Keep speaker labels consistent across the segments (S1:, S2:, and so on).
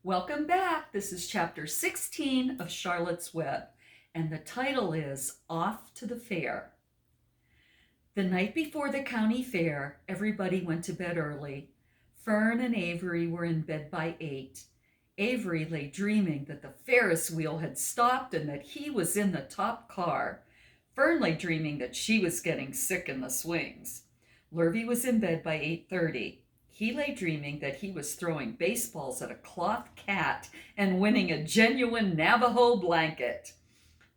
S1: Welcome back. This is chapter 16 of Charlotte's Web, and the title is Off to the Fair. The night before the county fair, everybody went to bed early. Fern and Avery were in bed by 8. Avery lay dreaming that the Ferris wheel had stopped and that he was in the top car. Fern lay dreaming that she was getting sick in the swings. Lurvy was in bed by 8:30. He lay dreaming that he was throwing baseballs at a cloth cat and winning a genuine Navajo blanket.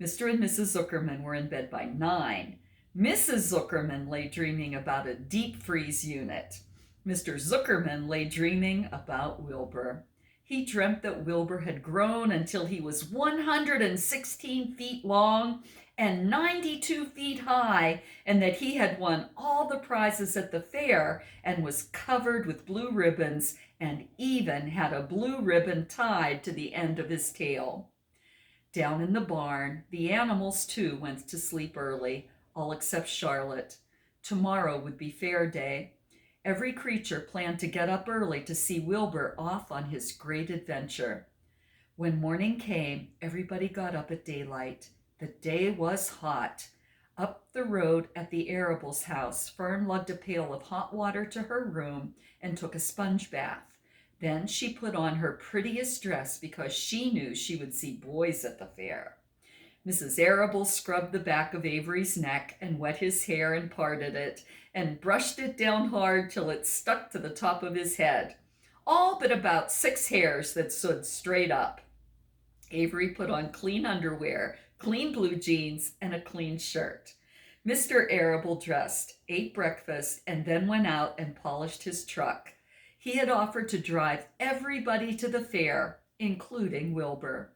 S1: Mr. and Mrs. Zuckerman were in bed by 9. Mrs. Zuckerman lay dreaming about a deep freeze unit. Mr. Zuckerman lay dreaming about Wilbur. He dreamt that Wilbur had grown until he was 116 feet long and 92 feet high, and that he had won all the prizes at the fair and was covered with blue ribbons and even had a blue ribbon tied to the end of his tail. Down in the barn, the animals too went to sleep early, all except Charlotte. Tomorrow would be fair day. Every creature planned to get up early to see Wilbur off on his great adventure. When morning came, everybody got up at daylight. The day was hot. Up the road at the Arable's house, Fern lugged a pail of hot water to her room and took a sponge bath. Then she put on her prettiest dress because she knew she would see boys at the fair. Mrs. Arable scrubbed the back of Avery's neck and wet his hair and parted it and brushed it down hard till it stuck to the top of his head, all but about 6 hairs that stood straight up. Avery put on clean underwear, clean blue jeans, and a clean shirt. Mr. Arable dressed, ate breakfast, and then went out and polished his truck. He had offered to drive everybody to the fair, including Wilbur.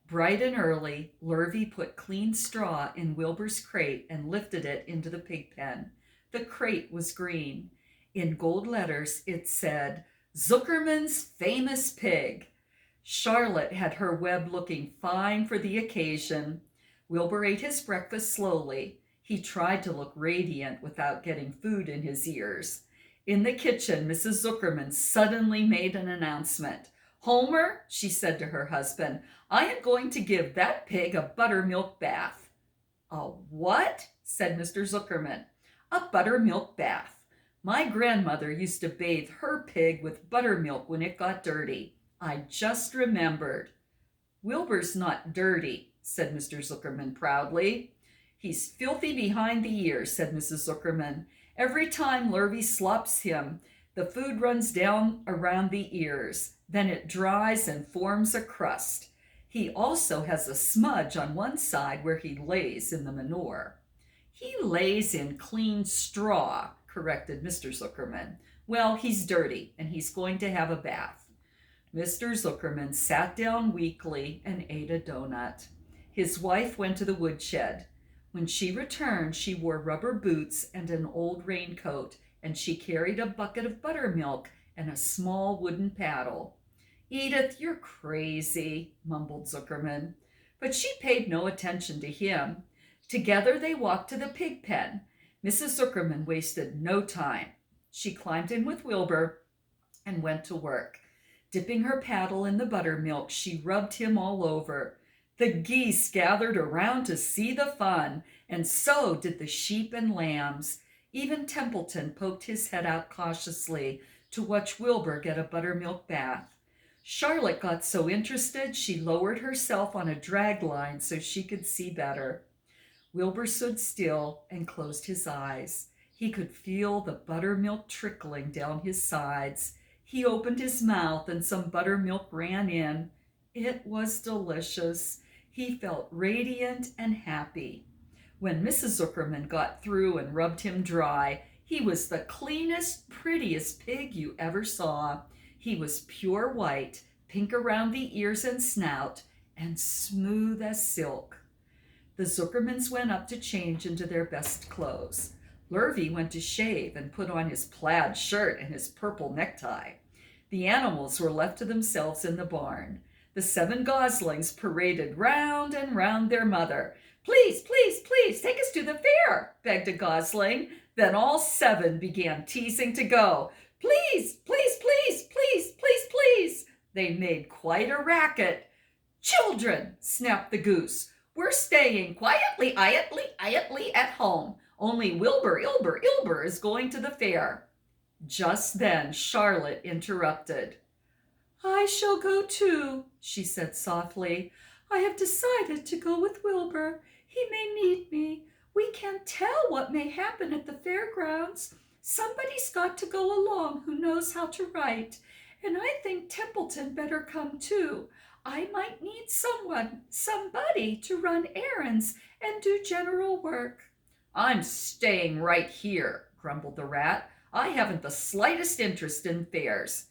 S1: Bright and early, Lurvy put clean straw in Wilbur's crate and lifted it into the pig pen. The crate was green. In gold letters, it said, Zuckerman's Famous Pig. Charlotte had her web looking fine for the occasion. Wilbur ate his breakfast slowly. He tried to look radiant without getting food in his ears. In the kitchen, Mrs. Zuckerman suddenly made an announcement. Homer, she said to her husband, I am going to give that pig a buttermilk bath. A what? Said Mr. Zuckerman. A buttermilk bath. My grandmother used to bathe her pig with buttermilk when it got dirty. I just remembered. Wilbur's not dirty, said Mr. Zuckerman proudly. He's filthy behind the ears, said Mrs. Zuckerman. Every time Lurvy slops him, the food runs down around the ears. Then it dries and forms a crust. He also has a smudge on one side where he lays in the manure. He lays in clean straw, corrected Mr. Zuckerman. Well, he's dirty, and he's going to have a bath. Mr. Zuckerman sat down weakly and ate a donut. His wife went to the woodshed. When she returned, she wore rubber boots and an old raincoat, and she carried a bucket of buttermilk and a small wooden paddle. Edith, you're crazy, mumbled Zuckerman. But she paid no attention to him. Together they walked to the pig pen. Mrs. Zuckerman wasted no time. She climbed in with Wilbur and went to work. Dipping her paddle in the buttermilk, she rubbed him all over. The geese gathered around to see the fun, and so did the sheep and lambs. Even Templeton poked his head out cautiously to watch Wilbur get a buttermilk bath. Charlotte got so interested she lowered herself on a drag line so she could see better. Wilbur stood still and closed his eyes. He could feel the buttermilk trickling down his sides. He opened his mouth and some buttermilk ran in. It was delicious. He felt radiant and happy. When Mrs. Zuckerman got through and rubbed him dry, he was the cleanest, prettiest pig you ever saw. He was pure white, pink around the ears and snout, and smooth as silk. The Zuckermans went up to change into their best clothes. Lurvy went to shave and put on his plaid shirt and his purple necktie. The animals were left to themselves in the barn. The 7 goslings paraded round and round their mother. Please, please, please, take us to the fair, begged a gosling. Then all 7 began teasing to go. Please, please, please, please, please, please. They made quite a racket. "Children," snapped the goose, "we're staying quietly, at home. Only Wilbur, Ilber is going to the fair." Just then Charlotte interrupted. "I shall go too," she said softly. "I have decided to go with Wilbur. He may need me. We can't tell what may happen at the fairgrounds. Somebody's got to go along who knows how to write. And I think Templeton better come too. I might need somebody to run errands and do general work." "I'm staying right here," grumbled the rat. "I haven't the slightest interest in fairs."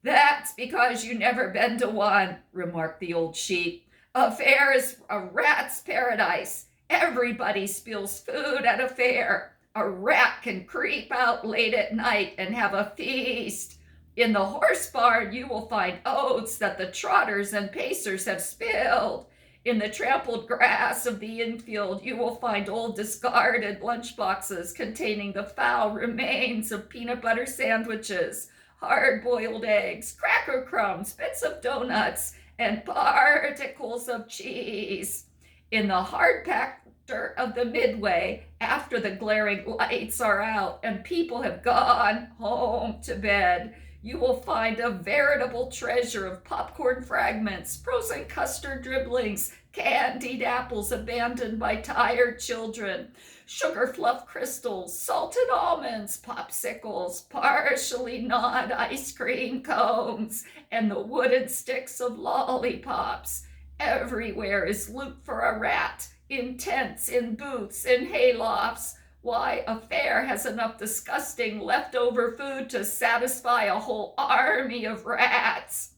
S1: "That's because you never been to one," remarked the old sheep. "A fair is a rat's paradise. Everybody spills food at a fair. A rat can creep out late at night and have a feast. In the horse barn you will find oats that the trotters and pacers have spilled. In the trampled grass of the infield you will find old discarded lunchboxes containing the foul remains of peanut butter sandwiches, hard-boiled eggs, cracker crumbs, bits of donuts, and particles of cheese. In the hard-packed dirt of the midway, after the glaring lights are out and people have gone home to bed, you will find a veritable treasure of popcorn fragments, frozen custard dribblings, candied apples abandoned by tired children, sugar fluff crystals, salted almonds, popsicles, partially gnawed ice cream cones, and the wooden sticks of lollipops. Everywhere is loot for a rat, in tents, in booths, in haylofts. Why, a fair has enough disgusting leftover food to satisfy a whole army of rats."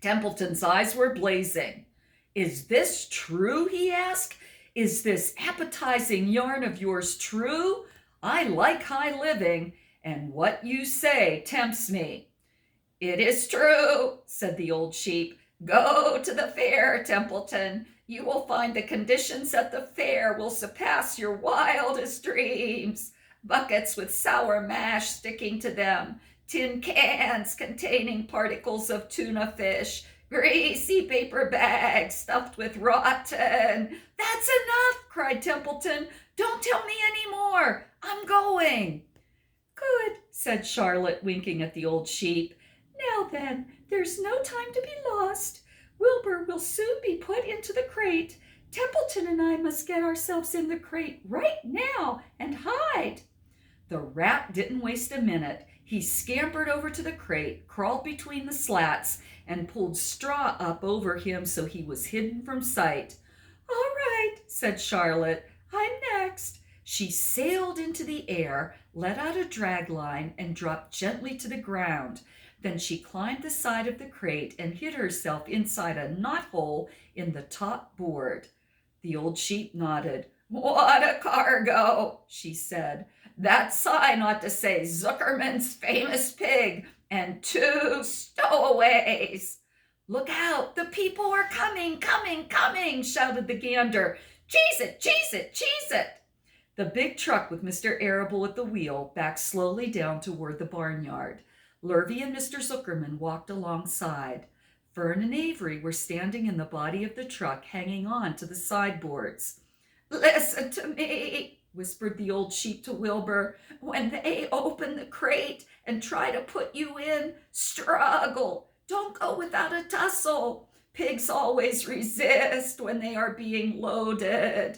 S1: Templeton's eyes were blazing. "Is this true?" he asked. "Is this appetizing yarn of yours true? I like high living, and what you say tempts me." "It is true," said the old sheep. "Go to the fair, Templeton. You will find the conditions at the fair will surpass your wildest dreams. Buckets with sour mash sticking to them, tin cans containing particles of tuna fish, greasy paper bags stuffed with rotten—" "That's enough," cried Templeton. "Don't tell me any more. I'm going." "Good," said Charlotte, winking at the old sheep. "Now then, there's no time to be lost. Wilbur will soon be put into the crate. Templeton and I must get ourselves in the crate right now and hide." The rat didn't waste a minute. He scampered over to the crate, crawled between the slats, and pulled straw up over him so he was hidden from sight. "All right," said Charlotte. "I'm next." She sailed into the air, let out a drag line, and dropped gently to the ground. Then she climbed the side of the crate and hid herself inside a knothole in the top board. The old sheep nodded. "What a cargo," she said. "That sign ought to say Zuckerman's Famous Pig and 2 stowaways." "Look out, the people are coming, shouted the gander. "Cheese it, cheese it, cheese it." The big truck with Mr. Arable at the wheel backed slowly down toward the barnyard. Lurvy and Mr. Zuckerman walked alongside. Fern and Avery were standing in the body of the truck, hanging on to the sideboards. "Listen to me," whispered the old sheep to Wilbur. "When they open the crate and try to put you in, struggle. Don't go without a tussle. Pigs always resist when they are being loaded."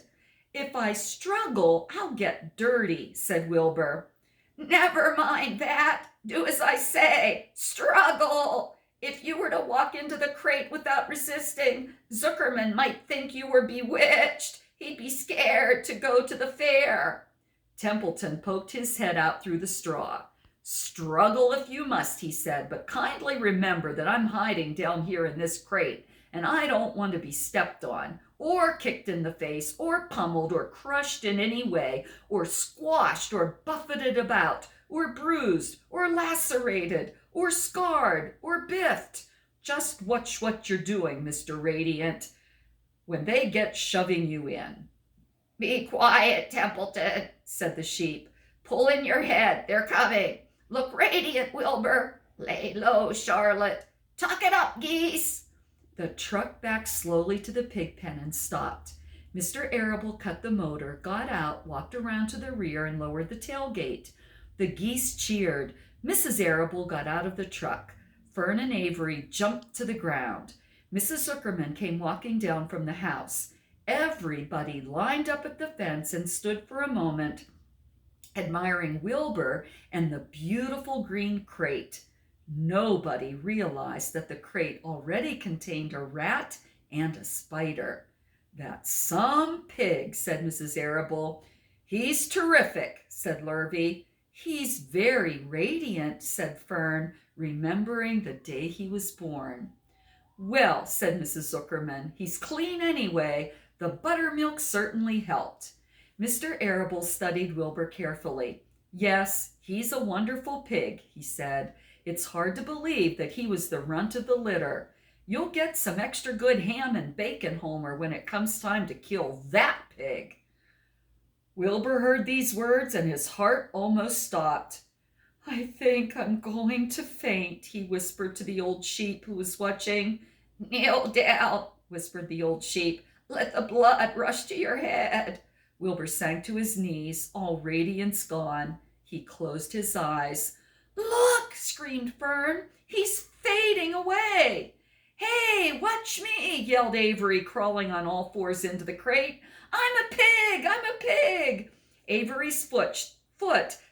S1: "If I struggle, I'll get dirty," said Wilbur. "Never mind that. Do as I say. Struggle. If you were to walk into the crate without resisting, Zuckerman might think you were bewitched. He'd be scared to go to the fair." Templeton poked his head out through the straw. "Struggle if you must," he said, "but kindly remember that I'm hiding down here in this crate, and I don't want to be stepped on, or kicked in the face, or pummeled, or crushed in any way, or squashed, or buffeted about, or bruised, or lacerated, or scarred, or biffed. Just watch what you're doing, Mr. Radiant, when they get shoving you in." "Be quiet, Templeton," said the sheep. "Pull in your head. They're coming. Look radiant, Wilbur. Lay low, Charlotte. Tuck it up, geese! The truck backed slowly to the pig pen and stopped. Mr. Arable cut the motor, got out, walked around to the rear, and lowered the tailgate. The geese cheered. Mrs. Arable got out of the truck. Fern and Avery jumped to the ground. Mrs. Zuckerman came walking down from the house. Everybody lined up at the fence and stood for a moment, admiring Wilbur and the beautiful green crate. Nobody realized that the crate already contained a rat and a spider. "That's some pig," said Mrs. Arable. "He's terrific," said Lurvy. "He's very radiant," said Fern, remembering the day he was born. "Well," said Mrs. Zuckerman, "he's clean anyway. The buttermilk certainly helped." Mr. Arable studied Wilbur carefully. "Yes, he's a wonderful pig," he said. "It's hard to believe that he was the runt of the litter. You'll get some extra good ham and bacon, Homer, when it comes time to kill that pig." Wilbur heard these words and his heart almost stopped. "I think I'm going to faint," he whispered to the old sheep who was watching. "Kneel down," whispered the old sheep. "Let the blood rush to your head." Wilbur sank to his knees, all radiance gone. He closed his eyes. "Look!" screamed Fern. "He's fading away." "Hey, watch me!" yelled Avery, crawling on all fours into the crate. "I'm a pig! I'm a pig!" Avery's foot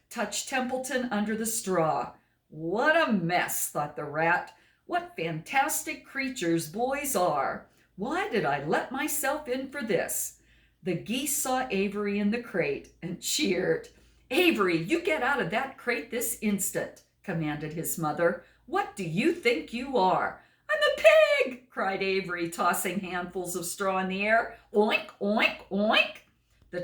S1: touched Templeton under the straw. "What a mess," thought the rat. "What fantastic creatures boys are! Why did I let myself in for this?" The geese saw Avery in the crate and cheered. "Avery, you get out of that crate this instant," commanded his mother. "What do you think you are?" "I'm a pig!" cried Avery, tossing handfuls of straw in the air. "Oink, oink, oink!" The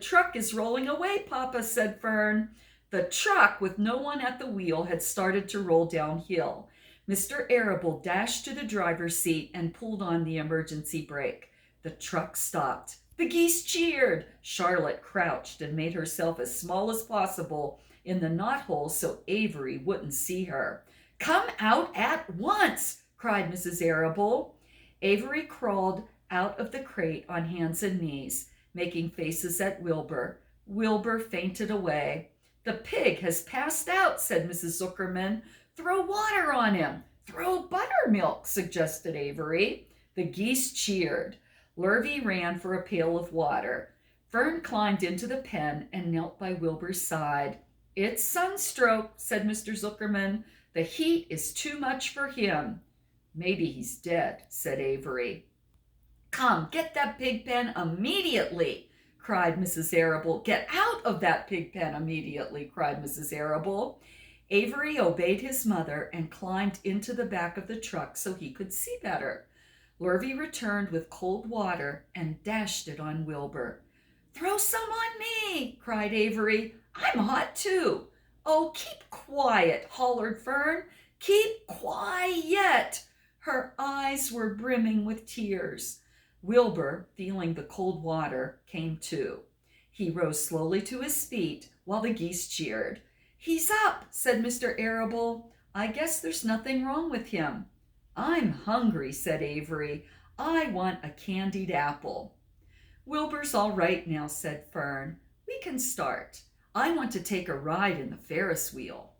S1: truck is rolling away, Papa," said Fern. The truck, with no one at the wheel, had started to roll downhill. Mr. Arable dashed to the driver's seat and pulled on the emergency brake. The truck stopped. The geese cheered. Charlotte crouched and made herself as small as possible in the knothole so Avery wouldn't see her. "Come out at once!" cried Mrs. Arable. Avery crawled out of the crate on hands and knees, making faces at Wilbur. Wilbur fainted away. "The pig has passed out," said Mrs. Zuckerman. "Throw water on him." "Throw buttermilk," suggested Avery. The geese cheered. Lurvy ran for a pail of water. Fern climbed into the pen and knelt by Wilbur's side. "It's sunstroke," said Mr. Zuckerman. "The heat is too much for him." "Maybe he's dead," said Avery. "Come, get that pig pen immediately," cried Mrs. Arable. "Get out of that pig pen immediately," cried Mrs. Arable. Avery obeyed his mother and climbed into the back of the truck so he could see better. Lurvy returned with cold water and dashed it on Wilbur. "Throw some on me," cried Avery. "I'm hot too." "Oh, keep quiet," hollered Fern. "Keep quiet." Her eyes were brimming with tears. Wilbur, feeling the cold water, came to. He rose slowly to his feet while the geese cheered. "He's up," said Mr. Arable. "I guess there's nothing wrong with him." "I'm hungry," said Avery. "I want a candied apple." "Wilbur's all right now," said Fern. "We can start. I want to take a ride in the Ferris wheel."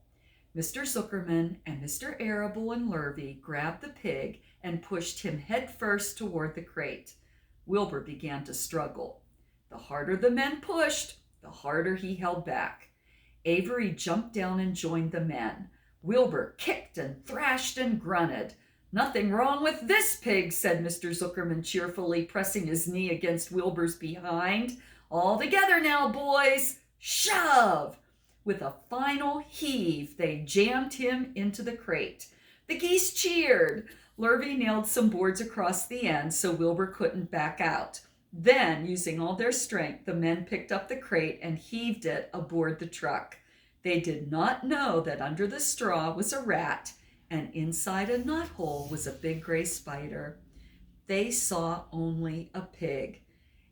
S1: Mr. Zuckerman and Mr. Arable and Lurvy grabbed the pig and pushed him headfirst toward the crate. Wilbur began to struggle. The harder the men pushed, the harder he held back. Avery jumped down and joined the men. Wilbur kicked and thrashed and grunted. "Nothing wrong with this pig," said Mr. Zuckerman cheerfully, pressing his knee against Wilbur's behind. "All together now, boys. Shove!" With a final heave, they jammed him into the crate. The geese cheered. Lurvy nailed some boards across the end so Wilbur couldn't back out. Then, using all their strength, the men picked up the crate and heaved it aboard the truck. They did not know that under the straw was a rat, and inside a knothole was a big gray spider. They saw only a pig.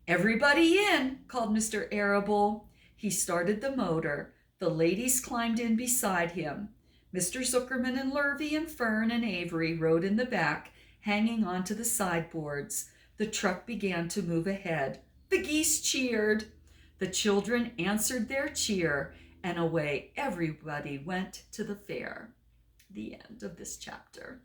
S1: "Everybody in," called Mr. Arable. He started the motor. The ladies climbed in beside him. Mr. Zuckerman and Lurvy and Fern and Avery rode in the back, hanging onto the sideboards. The truck began to move ahead. The geese cheered. The children answered their cheer, and away everybody went to the fair. The end of this chapter.